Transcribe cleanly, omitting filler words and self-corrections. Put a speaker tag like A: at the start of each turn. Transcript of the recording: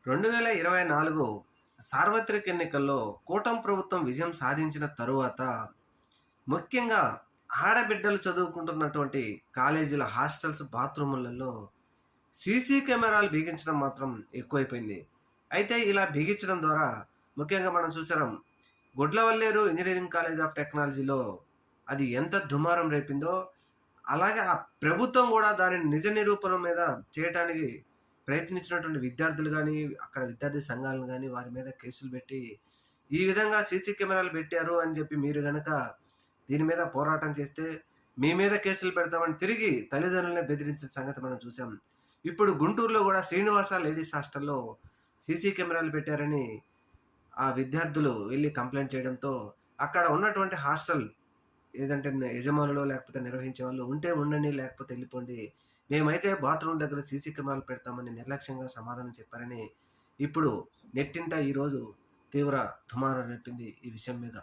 A: 2024 సార్వత్రిక ఎన్నికల్లో కూటమి ప్రభుత్వం విజయం సాధించిన తరువాత, ముఖ్యంగా ఆడబిడ్డలు చదువుకుంటున్నటువంటి కాలేజీల హాస్టల్స్ బాత్రూములలో సీసీ కెమెరాలు బిగించడం మాత్రం ఎక్కువైపోయింది. అయితే ఇలా బిగించడం ద్వారా ముఖ్యంగా మనం చూసాం గుడ్లవల్లేరు ఇంజినీరింగ్ కాలేజ్ ఆఫ్ టెక్నాలజీలో అది ఎంత దుమారం రేపిందో, అలాగే ఆ ప్రభుత్వం కూడా దానిని నిజ నిరూపణ మీద చేయటానికి ప్రయత్నించినటువంటి విద్యార్థులు గానీ, అక్కడ విద్యార్థి సంఘాలను గానీ, వారి మీద కేసులు పెట్టి, ఈ విధంగా సీసీ కెమెరాలు పెట్టారు అని చెప్పి మీరు గనక దీని మీద పోరాటం చేస్తే, మీ మీద కేసులు పెడతామని తిరిగి తల్లిదండ్రులనే బెదిరించిన సంగతి మనం చూసాం. ఇప్పుడు గుంటూరులో గూడా శ్రీనివాస లేడీస్ హాస్టల్‌లో సీసీ కెమెరాలు పెట్టారని ఆ విద్యార్థులు వెళ్లి కంప్లెయింట్ చేయడంతో, అక్కడ ఉన్నటువంటి హాస్టల్ ఏదంటే యజమానులో లేకపోతే నిర్వహించేవాళ్ళు ఉంటే ఉండండి, లేకపోతే ఎళ్ళిపోండి. మేమైతే బాత్రూమ్ దగ్గర సీసీ కెమెరాలు పెడతామని నిర్లక్ష్యంగా సమాధానం చెప్పారని ఇప్పుడు నెట్టింట ఈరోజు తీవ్ర దుమారం రేపింది ఈ విషయం మీద.